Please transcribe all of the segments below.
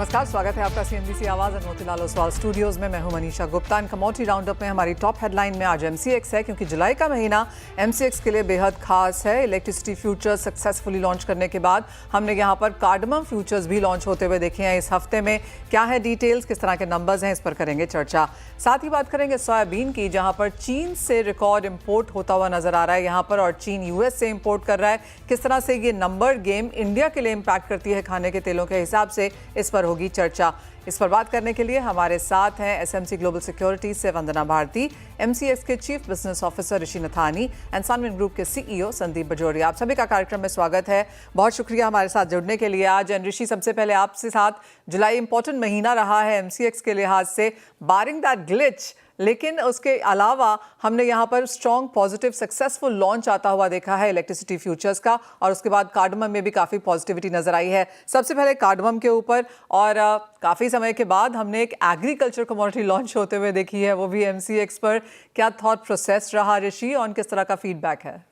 नमस्कार, स्वागत है आपका सीएनबीसी आवाज और मोतीलाल ओसवाल स्टूडियोज में। मैं हूं मनीषा गुप्ता। इन कमोडिटी राउंडअप में हमारी टॉप हेडलाइन में आज एमसीएक्स है, क्योंकि जुलाई का महीना एमसीएक्स के लिए बेहद खास है। इलेक्ट्रिसिटी फ्यूचर्स सक्सेसफुली लॉन्च करने के बाद हमने यहां पर कार्डमम फ्यूचर्स भी लॉन्च होते हुए देखे हैं। इस हफ्ते में क्या है डिटेल्स, किस तरह के नंबर्स हैं, इस पर करेंगे चर्चा। साथ ही बात करेंगे सोयाबीन की, जहां पर चीन से रिकॉर्ड इंपोर्ट होता हुआ नजर आ रहा है यहां पर, और चीन यूएस से इंपोर्ट कर रहा है। किस तरह से ये नंबर गेम इंडिया के लिए इंपैक्ट करती है खाने के तेलों के हिसाब से, इस पर होगी चर्चा। इस पर बात करने के लिए हमारे साथ हैं एसएमसी ग्लोबल सिक्योरिटीज से वंदना भारती, एमसीएक्स के chief business officer Rishi Nathani and Sunvin group के सीईओ संदीप बजोरिया। आप सभी का कार्यक्रम में स्वागत है। बहुत शुक्रिया हमारे साथ जुड़ने के लिए आज। एंड ऋषि, सबसे पहले आपसे साथ, जुलाई इंपॉर्टेंट महीना रहा है एमसीएक्स के लिहाज से, बारिंग दैट ग्लिच, लेकिन उसके अलावा हमने यहाँ पर स्ट्रॉन्ग पॉजिटिव सक्सेसफुल लॉन्च आता हुआ देखा है इलेक्ट्रिसिटी फ्यूचर्स का, और उसके बाद कार्डमम में भी काफ़ी पॉजिटिविटी नजर आई है। सबसे पहले कार्डमम के ऊपर, और काफ़ी समय के बाद हमने एक एग्रीकल्चर कमोडिटी लॉन्च होते हुए देखी है, वो भी एमसीएक्स पर। क्या थॉट प्रोसेस रहा ऋषि, और किस तरह का फीडबैक है?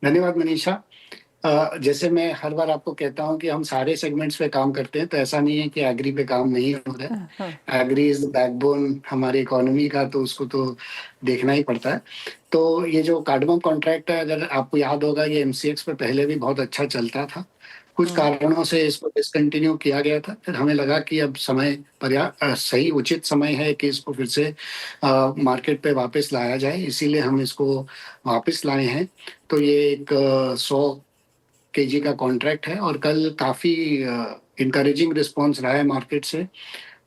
धन्यवाद मनीषा। जैसे मैं हर बार आपको कहता हूं कि हम सारे सेगमेंट्स पे काम करते हैं, तो ऐसा नहीं है कि एग्री पे काम नहीं हो रहा है। एग्री इज द बैकबोन हमारी इकोनॉमी का, तो उसको तो देखना ही पड़ता है। तो ये जो कार्डमम कॉन्ट्रैक्ट है, अगर आपको याद होगा, ये एमसीएक्स पे पहले भी बहुत अच्छा चलता था। कुछ कारणों से इसको डिसकंटिन्यू किया गया था। फिर हमें लगा कि अब समय सही उचित समय है कि इसको फिर से मार्केट पे वापस लाया जाए, इसीलिए हम इसको वापस लाए हैं। तो ये एक 100 केजी का कॉन्ट्रैक्ट है, और कल काफ़ी इनकरेजिंग रिस्पॉन्स रहा है मार्केट से।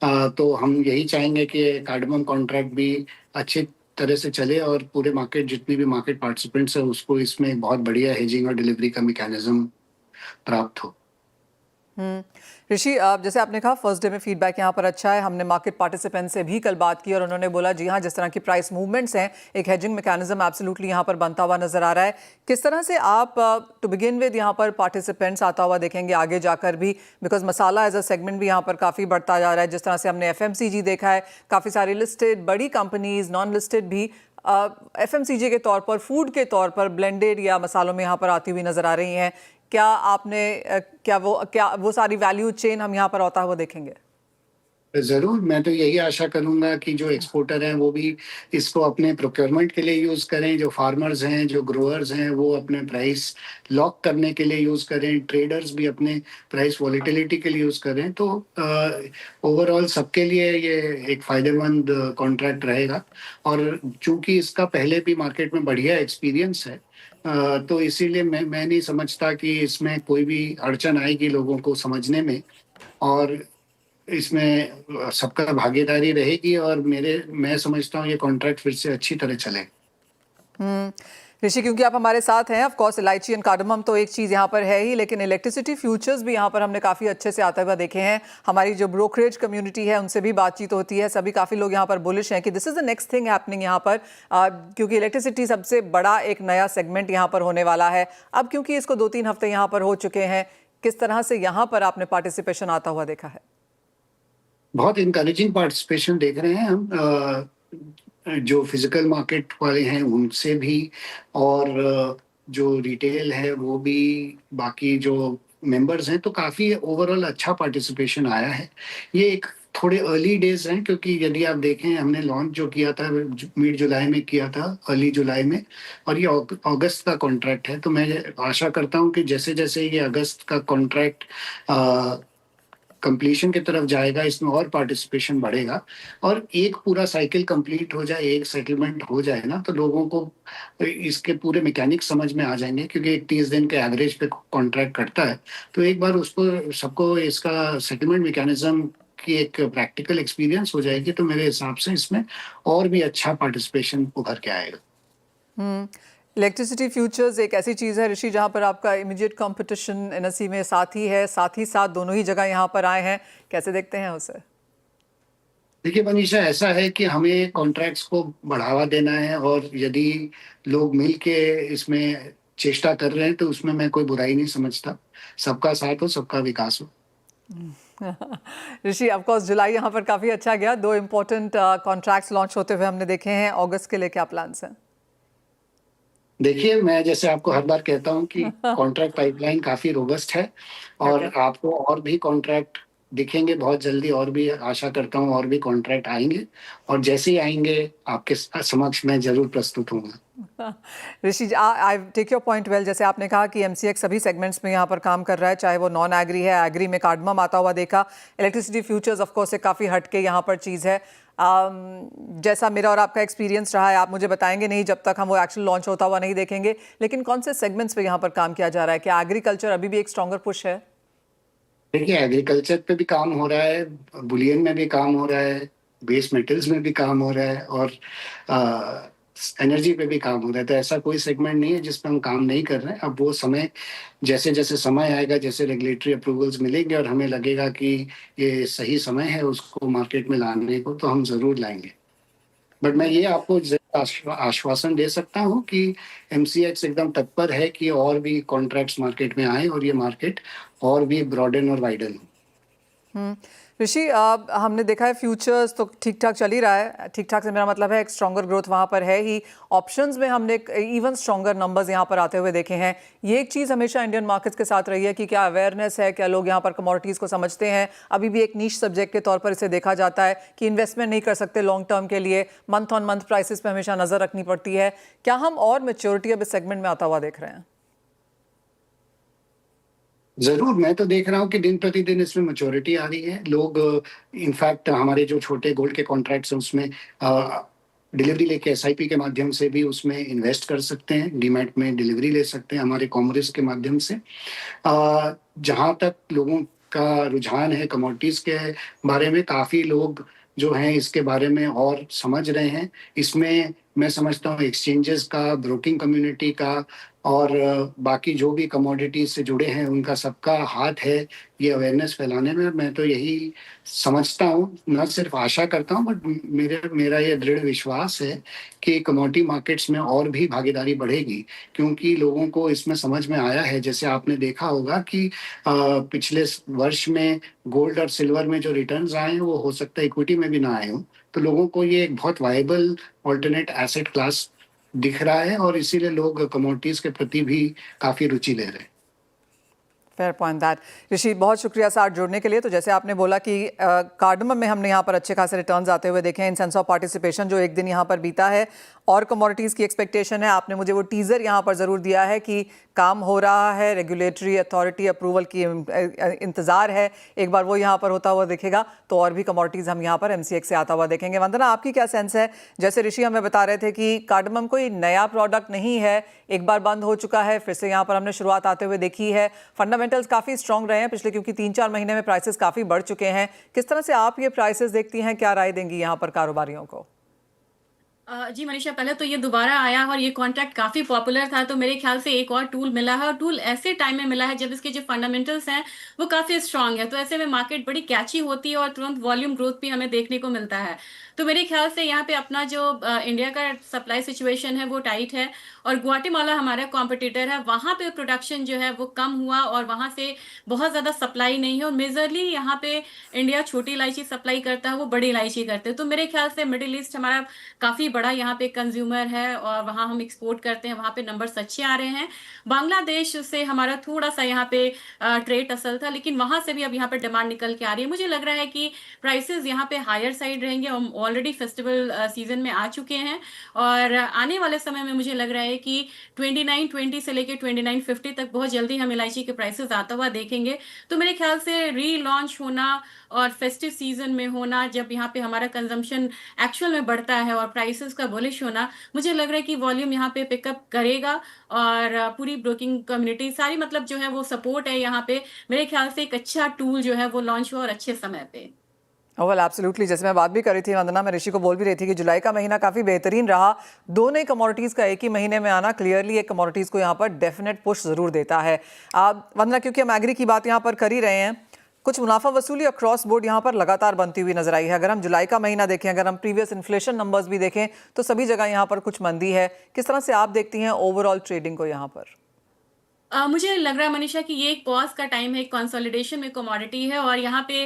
तो हम यही चाहेंगे कि कार्डमम कॉन्ट्रैक्ट भी अच्छी तरह से चले, और पूरे मार्केट, जितनी भी मार्केट पार्टिसिपेंट्स हैं, उसको इसमें बहुत बढ़िया हेजिंग और डिलीवरी का मैकेनिज्म प्राप्त हो। ऋषि, जैसे आपने कहा फर्स्ट डे में फीडबैक यहाँ पर अच्छा है। हमने मार्केट पार्टिसिपेंट से भी कल बात की और उन्होंने बोला जी हाँ, जिस तरह की प्राइस मूवमेंट्स हैं, एक हेजिंग मैकेनिज्म एब्सोल्युटली यहाँ पर बनता हुआ नजर आ रहा है। किस तरह से आप टू बिगिन विद यहाँ पर पार्टिसिपेंट्स आता हुआ देखेंगे आगे जाकर भी, because masala as a segment भी यहाँ पर काफ़ी बढ़ता जा रहा है। जिस तरह से हमने एफएमसीजी देखा है, काफ़ी सारी लिस्टेड बड़ी कंपनीज, नॉन लिस्टेड भी एफएमसीजी के तौर पर, फूड के तौर पर ब्लेंडेड या मसालों में यहाँ पर आती हुई नजर आ रही हैं। क्या वो सारी वैल्यू चेन हम यहाँ पर होता हुआ देखेंगे? जरूर, मैं तो यही आशा करूंगा कि जो एक्सपोर्टर हैं वो भी इसको अपने प्रोक्योरमेंट के लिए यूज करें, जो फार्मर्स हैं, जो ग्रोअर्स हैं, वो अपने प्राइस लॉक करने के लिए यूज करें, ट्रेडर्स भी अपने प्राइस वॉलेटिलिटी के लिए यूज करें। तो ओवरऑल सबके लिए ये एक फायदेमंद कॉन्ट्रैक्ट रहेगा। और चूंकि इसका पहले भी मार्केट में बढ़िया एक्सपीरियंस है, तो इसीलिए मैं नहीं समझता कि इसमें कोई भी अड़चन आएगी लोगों को समझने में, और इसमें सबका भागीदारी रहेगी, और मैं समझता हूँ ये कॉन्ट्रैक्ट फिर से अच्छी तरह चलेगा। ऋषि, क्योंकि आप हमारे साथ हैं, ऑफ कोर्स इलायची एंड कार्डमम तो एक चीज़ यहाँ पर है ही, लेकिन इलेक्ट्रिसिटी फ्यूचर्स भी यहाँ पर हमने काफ़ी अच्छे से आते हुए देखे हैं। हमारी जो ब्रोकरेज कम्युनिटी है उनसे भी बातचीत होती है, सभी काफ़ी लोग यहाँ पर बुलिश हैं कि this is the next thing happening यहाँ पर, क्योंकि इलेक्ट्रिसिटी सबसे बड़ा एक नया सेगमेंट यहाँ पर होने वाला है। अब क्योंकि इसको 2-3 हफ्ते यहाँ पर हो चुके हैं, किस तरह से यहाँ पर आपने पार्टिसिपेशन आता हुआ देखा है? बहुत इंकरेजिंग पार्टिसिपेशन देख रहे हैं हम, जो फिजिकल मार्केट वाले हैं उनसे भी, और जो रिटेल है वो भी, बाकी जो मेंबर्स हैं, तो काफ़ी ओवरऑल अच्छा पार्टिसिपेशन आया है। ये एक थोड़े अर्ली डेज हैं, क्योंकि यदि आप देखें, हमने लॉन्च जो किया था मिड जुलाई में किया था, अर्ली जुलाई में, और ये अगस्त का कॉन्ट्रैक्ट है। तो मैं आशा करता हूँ कि जैसे जैसे ये अगस्त का कॉन्ट्रैक्ट कंप्लीशन की तरफ जाएगा, इसमें और पार्टिसिपेशन बढ़ेगा, और एक पूरा साइकिल कंप्लीट हो जाए, एक सेटलमेंट हो जाए ना, तो लोगों को इसके पूरे मैकेनिक्स समझ में आ जाएंगे, क्योंकि एक 30 दिन के एवरेज पे कॉन्ट्रैक्ट करता है। तो एक बार उसको सबको इसका सेटलमेंट मैकेनिज्म की एक प्रैक्टिकल एक्सपीरियंस हो जाएगी, तो मेरे हिसाब से इसमें और भी अच्छा पार्टिसिपेशन उभर के आएगा। इलेक्ट्रिसिटी फ्यूचर्स एक ऐसी चीज़ है ऋषि, जहाँ पर आपका इमीडिएट कंपटीशन एनएसई में साथ ही है, साथ ही साथ दोनों ही जगह यहाँ पर आए हैं। कैसे देखते हैं उसे? देखिए मनीषा, ऐसा है कि हमें कॉन्ट्रैक्ट्स को बढ़ावा देना है, और यदि लोग मिल के इसमें चेष्टा कर रहे हैं, तो उसमें मैं कोई बुराई नहीं समझता। सबका साथ हो, सबका विकास हो। ऋषि, ऑफ कोर्स जुलाई यहाँ पर काफ़ी अच्छा गया, 2 इम्पोर्टेंट कॉन्ट्रैक्ट्स लॉन्च होते हुए हमने देखे हैं। अगस्त के लिए क्या प्लान्स हैं? देखिए, मैं जैसे आपको हर बार कहता हूँ कि कॉन्ट्रैक्ट पाइपलाइन काफ़ी रोबस्ट है, और ओके। आपको और भी कॉन्ट्रैक्ट दिखेंगे बहुत जल्दी, और भी आशा करता हूँ और भी कॉन्ट्रैक्ट आएँगे, और जैसे ही आएँगे आपके समक्ष मैं ज़रूर प्रस्तुत होऊँगा। Rishi, I take your point well. जैसे आपने कहा कि एमसीएक्स सभी सेगमेंट्स में यहाँ पर काम कर रहा है, चाहे वो नॉन एग्री है, एग्री में कार्डमम आता हुआ देखा, इलेक्ट्रिसिटी फ्यूचर्स ऑफ कोर्स से काफ़ी हटके यहाँ पर चीज़ है। जैसा मेरा और आपका एक्सपीरियंस रहा है, आप मुझे बताएंगे नहीं जब तक हम वो एक्चुअल लॉन्च होता हुआ नहीं देखेंगे, लेकिन कौन से सेगमेंट्स पे यहाँ पर काम किया जा रहा है? क्या एग्रीकल्चर अभी भी एक स्ट्रॉन्गर पुश है? देखिए, एग्रीकल्चर पे भी काम हो रहा है, बुलियन में भी काम हो रहा है, बेस मेटल्स में भी काम हो रहा है, और एनर्जी पे भी काम हो रहा है। तो ऐसा कोई सेगमेंट नहीं है जिस पे हम काम नहीं कर रहे हैं। अब वो समय, जैसे-जैसे समय आएगा, जैसे रेगुलेटरी अप्रूवल्स मिलेंगे और हमें लगेगा कि ये सही समय है उसको मार्केट में लाने को, तो हम ज़रूर लाएँगे। बट मैं ये आपको ज़रूर आश्वासन दे सकता हूँ कि एमसीएक्स एकदम तत्पर है कि और भी कॉन्ट्रैक्ट्स मार्केट में आएँ और ये मार्केट और भी ब्रॉडेन और वाइडन हो। ऋषि, हमने देखा है फ्यूचर्स तो ठीक ठाक चल ही रहा है। ठीक ठाक से मेरा मतलब है एक स्ट्रॉन्गर ग्रोथ वहाँ पर है ही। ऑप्शंस में हमने इवन स्ट्रॉन्गर नंबर्स यहाँ पर आते हुए देखे हैं। ये एक चीज़ हमेशा इंडियन मार्केट्स के साथ रही है कि क्या अवेयरनेस है, क्या लोग यहाँ पर कमोडिटीज़ को समझते हैं। अभी भी एक नीश सब्जेक्ट के तौर पर इसे देखा जाता है कि इन्वेस्टमेंट नहीं कर सकते लॉन्ग टर्म के लिए, मंथ ऑन मंथ प्राइसेस पर हमेशा नज़र रखनी पड़ती है। क्या हम और मेच्योरिटी अब इस सेगमेंट में आता हुआ देख रहे हैं? ज़रूर, मैं तो देख रहा हूँ कि दिन-प्रतिदिन इसमें मैच्योरिटी आ रही है। लोग इनफैक्ट हमारे जो छोटे गोल्ड के कॉन्ट्रैक्ट्स हैं उसमें डिलीवरी लेके एसआईपी के माध्यम से भी उसमें इन्वेस्ट कर सकते हैं, डीमैट में डिलीवरी ले सकते हैं हमारे कॉमर्स के माध्यम से। जहाँ तक लोगों का रुझान है कमोडिटीज़ के बारे में, काफ़ी लोग जो हैं इसके बारे में और समझ रहे हैं। इसमें मैं समझता हूँ एक्सचेंजेस का, ब्रोकिंग कम्युनिटी का, और बाकी जो भी कमोडिटीज़ से जुड़े हैं उनका सबका हाथ है ये अवेयरनेस फैलाने में। मैं तो यही समझता हूँ, ना सिर्फ आशा करता हूँ, बट मेरा ये दृढ़ विश्वास है कि कमोडिटी मार्केट्स में और भी भागीदारी बढ़ेगी, क्योंकि लोगों को इसमें समझ में आया है। जैसे आपने देखा होगा कि पिछले वर्ष में गोल्ड और सिल्वर में जो रिटर्न्स आए हैं वो हो सकता है इक्विटी में भी ना आए हों। तो लोगों को ये एक बहुत वायबल अल्टरनेट एसेट क्लास दिख रहा है, और इसीलिए लोग कमोडिटीज़ के प्रति भी काफ़ी रुचि ले रहे हैं। Fair point that. ऋषि, बहुत शुक्रिया साथ जुड़ने के लिए। तो जैसे आपने बोला कि कार्डमम में हमने यहाँ पर अच्छे खासे रिटर्न्स आते हुए देखे हैं इन सेंस ऑफ पार्टिसिपेशन जो एक दिन यहाँ पर बीता है, और कमोडिटीज़ की एक्सपेक्टेशन है। आपने मुझे वो टीज़र यहाँ पर ज़रूर दिया है कि काम हो रहा है, रेगुलेटरी अथॉरिटी अप्रूवल की इंतज़ार है। एक बार वो यहाँ पर होता हुआ दिखेगा तो और भी कमोडिटीज़ हम यहाँ पर एमसीएक्स से आता हुआ देखेंगे। वंदना, आपकी क्या सेंस है? जैसे ऋषि हमें बता रहे थे कि कार्डमम कोई नया प्रोडक्ट नहीं है, एक बार बंद हो चुका है, फिर से यहाँ पर हमने शुरुआत आते हुए देखी है। फंडामेंटल्स काफ़ी स्ट्रॉन्ग रहे हैं पिछले, क्योंकि 3-4 महीने में प्राइसेस काफ़ी बढ़ चुके हैं। किस तरह से आप ये प्राइसेस देखती हैं? क्या राय देंगी यहाँ पर कारोबारियों को? जी मनीषा, पहले तो ये दोबारा आया और ये कॉन्ट्रैक्ट काफ़ी पॉपुलर था, तो मेरे ख्याल से एक और टूल मिला है, और टूल ऐसे टाइम में मिला है जब इसके जो फंडामेंटल्स हैं वो काफ़ी स्ट्रांग है। तो ऐसे में मार्केट बड़ी कैची होती है और तुरंत वॉल्यूम ग्रोथ भी हमें देखने को मिलता है। तो मेरे ख्याल से यहाँ पे अपना जो इंडिया का सप्लाई सिचुएशन है वो टाइट है, और ग्वाटेमाला हमारा कॉम्पिटिटर है, वहाँ पे प्रोडक्शन जो है वो कम हुआ और वहाँ से बहुत ज़्यादा सप्लाई नहीं है। और मेजरली यहाँ पे इंडिया छोटी इलायची सप्लाई करता है, वो बड़ी इलायची करते हैं। तो मेरे ख्याल से मिडिल ईस्ट हमारा काफ़ी बड़ा यहाँ पे कंज्यूमर है, और वहाँ हम एक्सपोर्ट करते हैं, वहाँ पे नंबर्स अच्छे आ रहे हैं। बांग्लादेश से हमारा थोड़ा सा यहाँ पे ट्रेड असल था, लेकिन वहाँ से भी अब यहाँ पे डिमांड निकल के आ रही है। मुझे लग रहा है कि प्राइसेस यहाँ पे हायर साइड रहेंगे। हम ऑलरेडी फेस्टिवल सीजन में आ चुके हैं, और आने वाले समय में मुझे लग रहा है कि 2920 से लेके 2950 तक बहुत जल्दी हम इलायची के प्राइसेस आता हुआ देखेंगे। तो मेरे ख्याल से रीलॉन्च होना और फेस्टिव सीजन में होना, जब यहाँ पे हमारा कंजम्पशन एक्चुअल में बढ़ता है और प्राइसेस का बुलिश होना, मुझे लग रहा है कि वॉल्यूम यहाँ पे पिकअप करेगा, और पूरी ब्रोकिंग कम्युनिटी सारी मतलब जो है वो सपोर्ट है यहाँ पे। मेरे ख्याल से एक अच्छा टूल जो है वो लॉन्च हुआ और अच्छे समय पे। वेल एब्सोल्युटली, जैसे मैं बात भी कर रही थी वंदना, मैं ऋषि को बोल भी रही थी कि जुलाई का महीना काफ़ी बेहतरीन रहा। दो नई कमोडिटीज़ का एक ही महीने में आना क्लियरली एक कमोडिटीज़ को यहाँ पर डेफिनेट पुश ज़रूर देता है। वंदना, क्योंकि हम एग्री की बात यहाँ पर कर ही रहे हैं, कुछ मुनाफा वसूली अक्रॉस बोर्ड यहाँ पर लगातार बनती हुई नजर आई है। अगर हम जुलाई का महीना देखें, अगर हम प्रीवियस इन्फ्लेशन नंबर्स भी देखें, तो सभी जगह यहाँ पर कुछ मंदी है। किस तरह से आप देखती हैं ओवरऑल ट्रेडिंग को यहाँ पर? मुझे लग रहा है मनीषा कि ये एक पॉज का टाइम है, एक कंसोलिडेशन में कमोडिटी है और यहाँ पे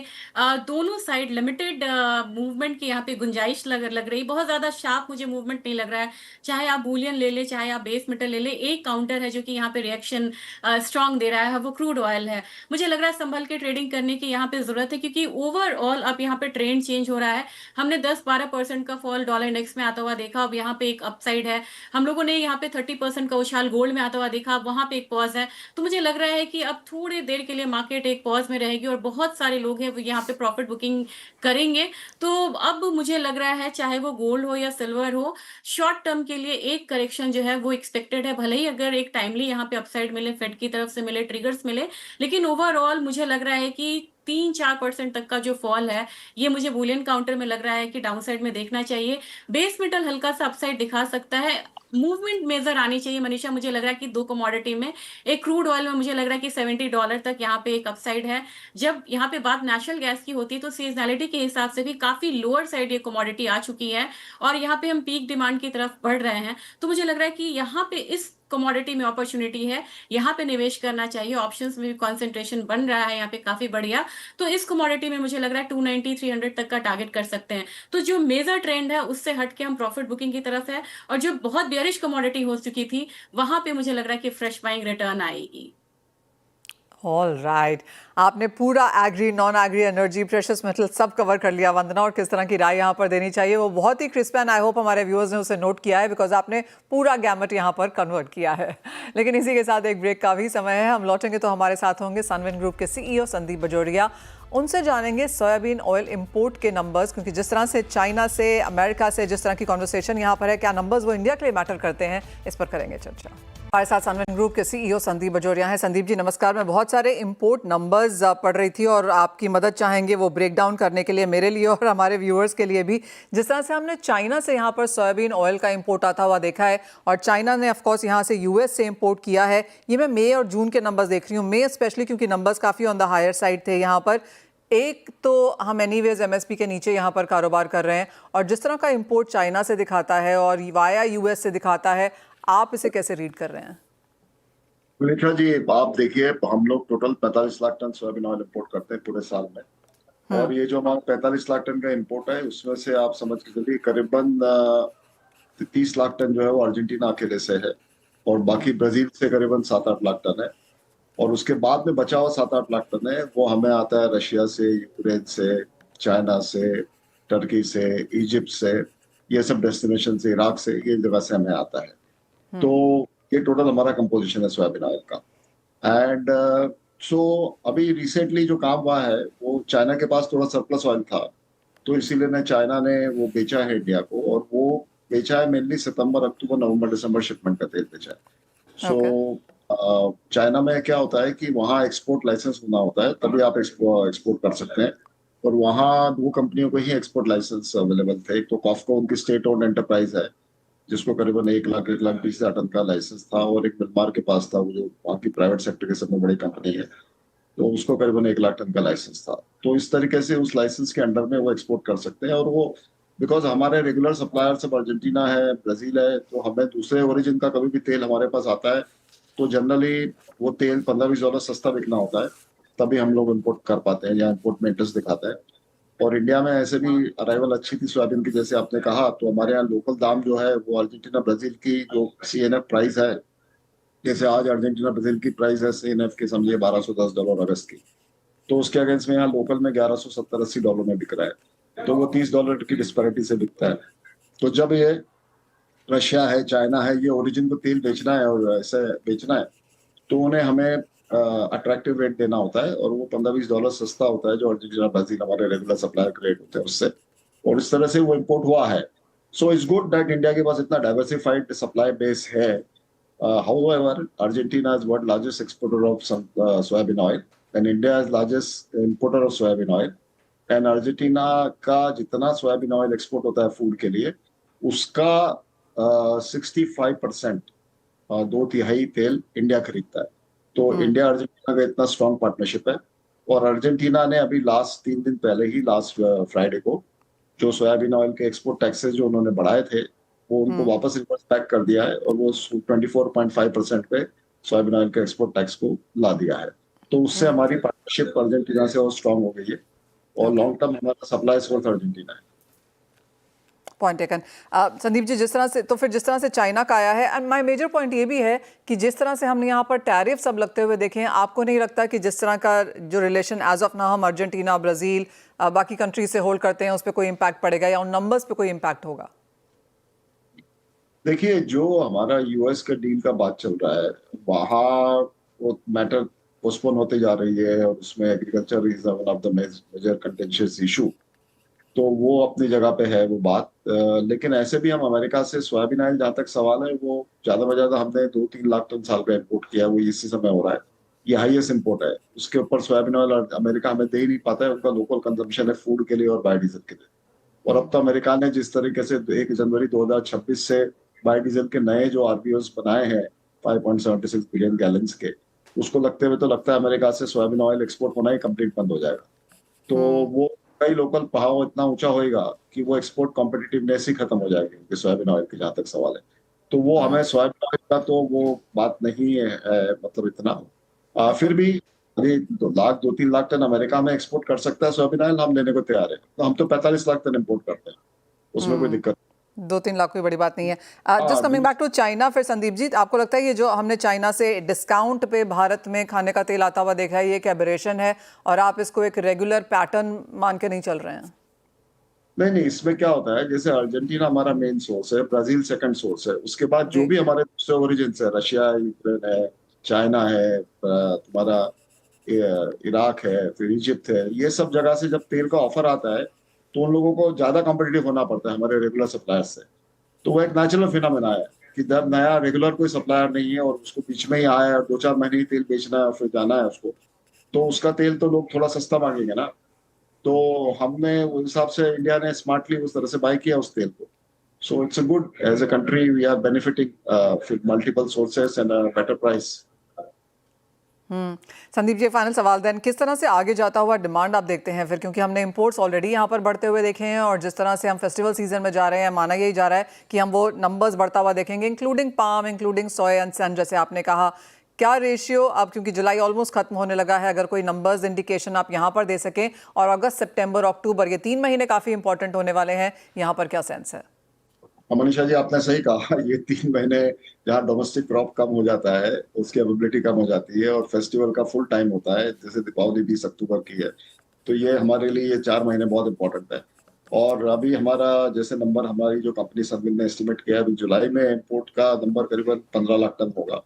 दोनों साइड लिमिटेड मूवमेंट की यहाँ पे गुंजाइश लग रही, बहुत ज़्यादा शार्प मुझे मूवमेंट नहीं लग रहा है। चाहे आप बुलियन ले ले, चाहे आप बेस मेटल ले ले, एक काउंटर है जो कि यहाँ पे रिएक्शन स्ट्रांग दे रहा है, वो क्रूड ऑयल है। मुझे लग रहा है संभल के ट्रेडिंग करने की यहाँ पे ज़रूरत है, क्योंकि ओवरऑल अब यहाँ पे ट्रेंड चेंज हो रहा है। हमने 10-12% का फॉल डॉलर इंडेक्स में आता हुआ देखा, अब यहाँ पे एक अपसाइड है। हम लोगों ने यहाँ पे 30% का उछाल गोल्ड में आता हुआ देखा, अब वहां पे एक पॉज है। तो मुझे लग रहा है कि अब थोड़ी देर के लिए मार्केट एक पॉज में रहेगी और बहुत सारे लोग हैं वो यहाँ पे प्रॉफिट बुकिंग करेंगे। तो अब मुझे लग रहा है चाहे वो गोल्ड हो या सिल्वर हो, शॉर्ट टर्म के लिए एक करेक्शन जो है वो एक्सपेक्टेड है। भले ही अगर एक टाइमली यहाँ पे अपसाइड मिले, फेड की तरफ से मिले, ट्रिगर्स मिले, लेकिन ओवरऑल मुझे लग रहा है कि 3-4% तक का जो फॉल है ये मुझे बुलियन काउंटर में लग रहा है कि डाउनसाइड में देखना चाहिए। बेस मेटल हल्का सा अपसाइड दिखा सकता है। मूवमेंट मेजर आनी चाहिए मनीषा, मुझे लग रहा है कि दो कमोडिटी में, एक क्रूड ऑयल में मुझे लग रहा है कि $70 तक यहाँ पे एक अपसाइड है। जब यहाँ पे बात नेचुरल गैस की होती है तो सीजनैलिटी के हिसाब से भी काफी लोअर साइड ये कमोडिटी आ चुकी है और यहाँ पे हम पीक डिमांड की तरफ बढ़ रहे हैं। तो मुझे लग रहा है कि यहाँ पे इस कमोडिटी में अपॉर्चुनिटी है, यहाँ पे निवेश करना चाहिए। ऑप्शंस में भी कंसंट्रेशन बन रहा है यहाँ पे काफी बढ़िया। तो इस कमोडिटी में मुझे लग रहा है 290-300 तक का टारगेट कर सकते हैं। तो जो मेजर ट्रेंड है उससे हटके हम प्रॉफिट बुकिंग की तरफ है, और जो बहुत बेयरिश कमोडिटी हो चुकी थी वहां पे मुझे लग रहा है कि फ्रेश बाइंग रिटर्न आएगी। ऑल राइट, आपने पूरा agri, non agri, energy, precious metal सब कवर कर लिया वंदना, और किस तरह की राय यहाँ पर देनी चाहिए वो बहुत ही क्रिस्प एंड आई होप हमारे व्यूअर्स ने उसे नोट किया है, बिकॉज आपने पूरा गैमट यहाँ पर कन्वर्ट किया है। लेकिन इसी के साथ एक ब्रेक का भी समय है। हम लौटेंगे तो हमारे साथ होंगे सनविन ग्रुप के CEO संदीप बजोरिया। उनसे जानेंगे सोयाबीन ऑयल इंपोर्ट के नंबर्स, क्योंकि जिस तरह से चाइना से, अमेरिका से जिस तरह की कॉन्वर्सेशन यहाँ पर है, क्या नंबर्स वो इंडिया के लिए मैटर करते हैं, इस पर करेंगे चर्चा। हमारे साथ सनविन ग्रुप के CEO संदीप बजोरिया हैं। संदीप जी नमस्कार। मैं बहुत सारे इंपोर्ट नंबर्स पढ़ रही थी और आपकी मदद चाहेंगे वो ब्रेक डाउन करने के लिए, मेरे लिए और हमारे व्यूअर्स के लिए भी। जिस तरह से हमने चाइना से यहाँ पर सोयाबीन ऑयल का इंपोर्ट आता हुआ देखा है, और चाइना ने ऑफकोर्स यहाँ से US से इंपोर्ट किया है। ये मैं मई और जून के नंबर्स देख रही हूँ, मई स्पेशली क्योंकि नंबर्स काफ़ी ऑन द हायर साइड थे यहाँ पर। एक तो हम एनीवेज MSP के नीचे यहाँ पर कारोबार कर रहे हैं, और जिस तरह का इंपोर्ट चाइना से दिखाता है और वाया US से दिखाता है, आप इसे कैसे रीड कर रहे हैं? मनीषा जी, आप देखिए, हम लोग total 45 lakh tonne soybean oil import करते हैं पूरे साल में, और ये जो हमारा 45 लाख टन का इंपोर्ट है उसमें से आप समझ के चलिए करीबन 30 लाख टन जो है वो अर्जेंटीना अकेले से है, और बाकी ब्राजील से करीबन 7-8 लाख टन है, और उसके बाद में बचा हुआ 7-8 लाख टन है वो हमें आता है रशिया से, यूक्रेन से, चाइना से, टर्की से, इजिप्ट से, ये सब डेस्टिनेशन से, इराक से, ये जगह से हमें आता है। तो ये टोटल हमारा कंपोजिशन है सोयाबीन ऑयल का। एंड सो अभी रिसेंटली जो काम हुआ है वो चाइना के पास थोड़ा सरप्लस ऑयल था, तो इसीलिए चाइना ने वो बेचा है इंडिया को, और वो बेचा है मेनली सितंबर, अक्टूबर, नवंबर, दिसंबर शिपमेंट का तेल बेचा है। सो चाइना में क्या होता है कि वहाँ एक्सपोर्ट लाइसेंस होना होता है, तभी आप एक्सपोर्ट कर सकते हैं, और वहाँ 2 कंपनियों को ही एक्सपोर्ट लाइसेंस अवेलेबल थे। एक तो कॉफको उनकी स्टेट ओन्ड एंटरप्राइज है जिसको करीबन 1,20,000 टन का लाइसेंस था, और एक मिलमार के पास था, वो जो वहाँ की प्राइवेट सेक्टर की सबसे बड़ी कंपनी है, तो उसको करीबन 1 लाख टन का लाइसेंस था। तो इस तरीके से उस लाइसेंस के अंडर में वो एक्सपोर्ट कर सकते हैं, और वो बिकॉज हमारे रेगुलर सप्लायर सब अर्जेंटीना है, ब्राजील है, तो हमें दूसरे ओरिजिन का कभी भी तेल हमारे पास आता है तो जनरली वो तेल $15-20 सस्ता बिकना होता है, तभी हम लोग इम्पोर्ट कर पाते हैं या इम्पोर्ट में इंटरेस्ट दिखाते हैं। और इंडिया में ऐसे भी अराइवल अच्छी थी सोयाबीन की, जैसे आपने कहा, तो हमारे यहाँ लोकल दाम जो है वो अर्जेंटीना ब्राजील की जो CNF प्राइस है, जैसे आज अर्जेंटीना ब्राजील की प्राइस है CNF की समझिए $1210 अगस्त की, तो उसके अगेंस्ट में यहाँ लोकल में $1170-80 में बिक रहा है, तो वो $30 की डिस्पैरिटी से बिकता है। तो जब ये रशिया है, चाइना है, ये ओरिजिन को तेल बेचना है और ऐसे बेचना है, तो उन्हें हमें अट्रैक्टिव रेट देना होता है, और वो $15-20 सस्ता होता है जो अर्जेंटीना ब्राजील हमारे रेगुलर सप्लायर के रेट होते हैं उससे, और इस तरह से वो इम्पोर्ट हुआ है। So it's good that India के पास इतना डाइवर्सिफाइड सप्लाई बेस है। However Argentina is world largest exporter of soybean oil, and India is largest importer of soybean oil, and Argentina का जितना सोयाबीन ऑयल एक्सपोर्ट होता है food के लिए, उसका 65%, 2/3 तेल इंडिया खरीदता है। तो इंडिया अर्जेंटीना का इतना स्ट्रॉन्ग पार्टनरशिप है, और अर्जेंटीना ने अभी लास्ट 3 दिन पहले ही, लास्ट फ्राइडे को, जो सोयाबीन ऑयल के एक्सपोर्ट टैक्सेस जो उन्होंने बढ़ाए थे वो उनको वापस रिवर्स बैक कर दिया है, और वो 24.5% पे सोयाबीन ऑयल के एक्सपोर्ट टैक्स को ला दिया है। तो उससे हमारी पार्टनरशिप अर्जेंटीना से और स्ट्रांग हो गई है और लॉन्ग टर्म हमारा सप्लाई सोर्स अर्जेंटीना है। Point taken. संदीप जी, जिस तरह से चाइना का आया है, एंड माय मेजर पॉइंट ये भी है कि जिस तरह से हमने यहाँ पर टैरिफ सब लगते हुए देखे हैं, आपको नहीं लगता कि जिस तरह का जो रिलेशन एज ऑफ नाउ हम अर्जेंटीना, ब्राजील, बाकी कंट्री से होल्ड करते हैं, उस पर कोई इम्पैक्ट पड़ेगा या उन नंबर्स पे कोई इम्पैक्ट होगा? देखिए, जो हमारा यूएस का डील का बात चल रहा है, वहाँ वो मैटर पोस्टपोन होते जा रही है और उसमें agriculture is one of the major contentious issue. तो वो अपनी जगह पे है वो बात। लेकिन ऐसे भी हम अमेरिका से सोयाबीन ऑयल, जहाँ तक सवाल है, वो ज्यादा में ज्यादा हमने 2-3 लाख टन साल का इम्पोर्ट किया, वो इसी समय हो रहा है। ये हाईएस्ट इम्पोर्ट है। उसके ऊपर सोयाबीन ऑयल अमेरिका हमें दे ही नहीं पाता है। उनका लोकल कंजम्पशन है फूड के लिए और बायोडीजल के लिए। और अब तो अमेरिका ने जिस तरीके से 1 जनवरी 2026 से बायोडीजल के नए जो आरबीओस बनाए हैं 5.76 बिलियन गैलन्स के, उसको लगते हुए तो लगता है अमेरिका से सोयाबीन ऑयल एक्सपोर्ट होना ही कंप्लीट बंद हो जाएगा। तो वो कई लोकल भाव इतना ऊंचा होएगा कि वो एक्सपोर्ट कॉम्पिटिटिवनेस ही खत्म हो जाएगी उनके सोयाबीन ऑयल की, जहां तक सवाल है। तो वो हमें सोयाबीन ऑयल का तो वो बात नहीं है, मतलब इतना फिर भी अभी 2-3 लाख टन अमेरिका में एक्सपोर्ट कर सकता है सोयाबीन ऑयल, हम लेने को तैयार है। तो हम तो 45 लाख टन इम्पोर्ट करते हैं, उसमें कोई दिक्कत 2-3 लाख कोई बड़ी बात नहीं है। Just coming back to China, फिर संदीप जी, आपको लगता है ये जो हमने चाइना से डिस्काउंट पे भारत में खाने का तेल आता हुआ देखा है, ये एक एबरेशन है और आप इसको एक रेगुलर पैटर्न मान के नहीं चल रहे हैं? नहीं, इसमें क्या होता है, जैसे अर्जेंटीना हमारा मेन सोर्स है, ब्राजील सेकंड सोर्स है, उसके बाद जो भी हमारे दूसरे ओरिजिन है, रशिया, यूक्रेन है, चाइना है, तुम्हारा इराक है, फिर इजिप्ट है, ये सब जगह से जब तेल का ऑफर आता है तो उन लोगों को ज्यादा कॉम्पिटिटिव होना पड़ता है हमारे रेगुलर सप्लायर से। तो वो एक नेचुरल फिनोमेना है कि जब नया रेगुलर कोई सप्लायर नहीं है और उसको बीच में ही आया है, 2-4 महीने ही तेल बेचना है और फिर जाना है उसको, तो उसका तेल तो लोग थोड़ा सस्ता मांगेंगे ना। तो हमने उस हिसाब से, इंडिया ने स्मार्टली उस तरह से बाय किया उस तेल को। So it's a good, as a country we are benefiting multiple sources and better price. Sandeep ji, final सवाल देन, किस तरह से आगे जाता हुआ डिमांड आप देखते हैं फिर, क्योंकि हमने इंपोर्ट्स ऑलरेडी यहाँ पर बढ़ते हुए देखे हैं और जिस तरह से हम फेस्टिवल सीजन में जा रहे हैं, माना यही जा रहा है कि हम वो नंबर्स बढ़ता हुआ देखेंगे, including palm, including soya and sun, जैसे आपने कहा। क्या रेशियो अब, क्योंकि जुलाई ऑलमोस्ट खत्म होने लगा है, अगर कोई नंबर्स इंडिकेशन आप यहाँ पर दे सकें, और अगस्त, सितंबर, अक्टूबर, ये 3 महीने काफ़ी इंपॉर्टेंट होने वाले हैं, यहाँ पर क्या सेंस है? मनीषा जी, आपने सही कहा, ये 3 महीने जहाँ डोमेस्टिक क्रॉप कम हो जाता है, उसकी अवेलेबिलिटी कम हो जाती है और फेस्टिवल का फुल टाइम होता है, जैसे दीपावली 20 अक्टूबर की है, तो ये हमारे लिए ये 4 महीने बहुत इंपॉर्टेंट है। और अभी हमारा जैसे नंबर, हमारी जो कंपनी संबिल ने एस्टिमेट किया, अभी जुलाई में इंपोर्ट का नंबर करीबन 15 लाख टन होगा।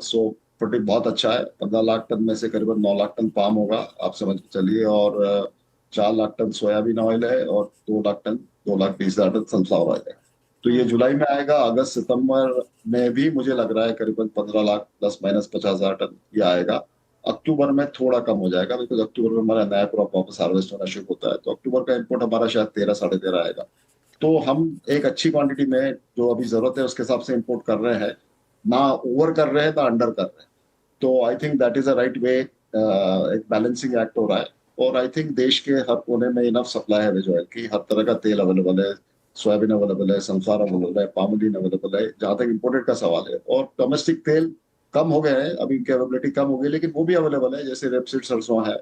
सो प्रोडक्ट बहुत अच्छा है। 15 लाख टन में से करीबन 9 लाख टन पाम होगा, आप समझ के चलिए, और 4 लाख टन सोयाबीन ऑयल है और 2,20,000 टन सनफ्लावर ऑयल है। तो ये जुलाई में आएगा। अगस्त सितंबर में भी मुझे लग रहा है करीबन 15 लाख ±50,000 टन ये आएगा। अक्टूबर में थोड़ा कम हो जाएगा, बिकॉज अक्टूबर में हमारा नया क्रॉप वापस हार्वेस्ट होना शुरू होता है, तो अक्टूबर का इम्पोर्ट हमारा शायद 13-13.5 आएगा। तो हम एक अच्छी क्वांटिटी में, जो अभी जरूरत है उसके हिसाब से इम्पोर्ट कर रहे हैं, ना ओवर कर रहे हैं ना अंडर कर रहे हैं। तो I think that is a right way, एक बैलेंसिंग एक्ट हो रहा है। और आई थिंक देश के हर कोने में इनफ सप्लाई है वेज ऑयल की, हर तरह का तेल अवेलेबल है, सोयाबीन अवेलेबल है, सनफ्लावर अवेलेबल है, पामोलिन अवेलेबल है, जहां तक इम्पोर्टेड का सवाल है। और डोमेस्टिक तेल कम हो गए हैं, अभी इनकी अवेलेबिलिटी कम हो गई, लेकिन वो भी अवेलेबल है, जैसे रेपसीड सरसों है,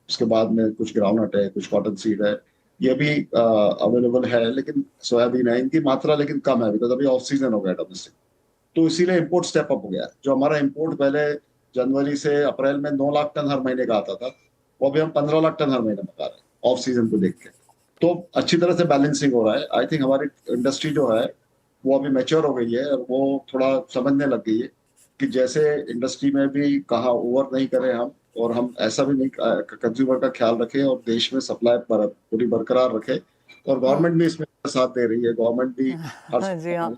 उसके बाद में कुछ ग्राउंडनट है, कुछ कॉटन सीड है, ये भी अवेलेबल है। लेकिन सोयाबीन है, इनकी मात्रा लेकिन कम है, बिकॉज अभी ऑफ सीजन हो गया डोमेस्टिक, तो इसीलिए इम्पोर्ट स्टेप अप हो गया। जो हमारा इम्पोर्ट पहले जनवरी से अप्रैल में 9 लाख टन हर महीने का आता था, वो अभी हम 15 लाख टन हर महीने मंगा रहे हैं, ऑफ सीजन को देख के। तो अच्छी तरह से बैलेंसिंग हो रहा है। आई थिंक हमारी इंडस्ट्री जो है वो अभी मैच्योर हो गई है और वो थोड़ा समझने लग गई है कि जैसे इंडस्ट्री में भी कहाँ ओवर नहीं करें हम, और हम ऐसा भी नहीं, कंज्यूमर का ख्याल रखें और देश में सप्लाई पूरी बरकरार रखें। और गवर्नमेंट भी इसमें साथ दे रही है, गवर्नमेंट भी हर जी हाँ,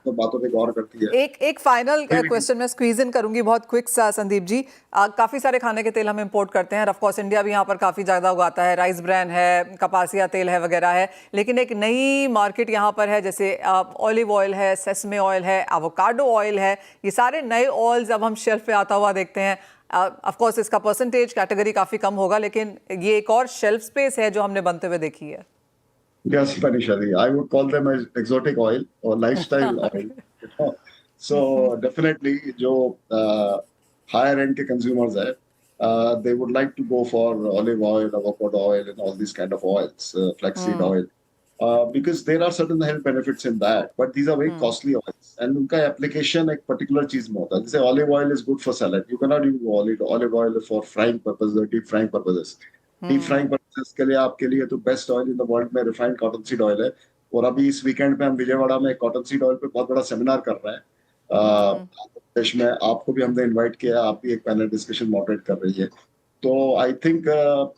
तो बातों पे गौर करती है। एक फाइनल क्वेश्चन मैं स्क्वीज इन करूंगी, बहुत क्विक सा, संदीप जी। काफी सारे खाने के तेल हम इंपोर्ट करते हैं, ऑफ कोर्स इंडिया भी यहाँ पर काफी ज्यादा उगाता है, राइस ब्रान है, कपासिया तेल है वगैरह है, लेकिन एक नई मार्केट यहाँ पर है, जैसे ऑलिव ऑयल है, सेसमे ऑयल है, एवोकाडो ऑयल है, ये सारे नए ऑयल्स अब हम शेल्फ पे आता हुआ देखते हैं। ऑफ कोर्स इसका परसेंटेज कैटेगरी काफी कम होगा, लेकिन ये एक और शेल्फ स्पेस है जो हमने बनते हुए देखी है। Yes, Manisha ji, I would call them as exotic oil or lifestyle oil. So definitely जो हायर एंड के कंज्यूमर्स है, they would like to go for olive oil, avocado oil, and all these kind of oils, flaxseed oil, because there are certain health benefits in that. But these are very costly oils, and उनका application एक particular चीज में होता है. जैसे olive oil is good for salad. You cannot use olive oil for frying purposes or deep frying purposes. Deep frying purposes के लिए आपके लिए तो best oil in the world में refined cottonseed oil है. और अभी इस वीकेंड पे हम विजयवाड़ा में cottonseed oil पे बहुत बड़ा सेमिनार कर रहे हैं. देश में आपको भी हमने इनवाइट किया, आप भी एक पैनल डिस्कशन मॉडरेट कर रही है. तो आई थिंक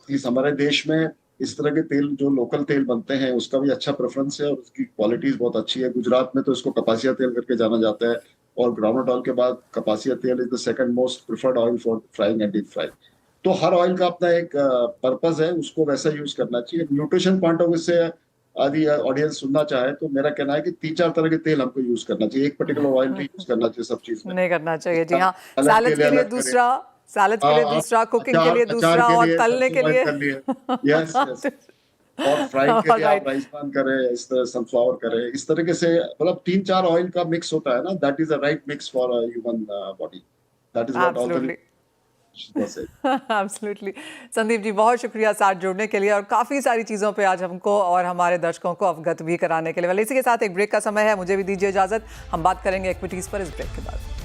इस हमारे देश में इस तरह के तेल जो लोकल तेल बनते हैं उसका भी अच्छा प्रेफरेंस है और उसकी क्वालिटीज बहुत अच्छी है. गुजरात में तो इसको कपासिया तेल करके जाना जाता है और ग्राउंडनट ऑयल के बाद कपासिया तेल is the second most preferred oil for frying and deep fry. तो हर ऑयल का अपना एक पर्पज है, उसको वैसा यूज करना चाहिए. न्यूट्रिशन पॉइंट ऑफ व्यू से यदि ऑडियंस सुनना चाहे तो मेरा कहना है कि 3-4 तरह के तेल हमको यूज करना चाहिए. एक पर्टिकुलर ऑयल नहीं यूज करना चाहिए सब चीज में. नहीं करना चाहिए जी. हाँ, सलाद सैलेड के लिए अलग दूसरा, सैलेड के लिए दूसरा, कुकिंग के लिए दूसरा और तलने के लिए यस यस. और फ्राइंग के लिए आप राइस पान करें, इस तरह सनफ्लावर करें, इस तरीके से मतलब 3-4 ऑयल का मिक्स होता है ना. That is the right mix for a human body. That is what all the absolutely. Sandeep ji बहुत शुक्रिया साथ जुड़ने के लिए और काफ़ी सारी चीज़ों पे आज हमको और हमारे दर्शकों को अवगत भी कराने के लिए. इसी के साथ एक ब्रेक का समय है, मुझे भी दीजिए इजाज़त. हम बात करेंगे इक्विटीज़ पर इस ब्रेक के बाद.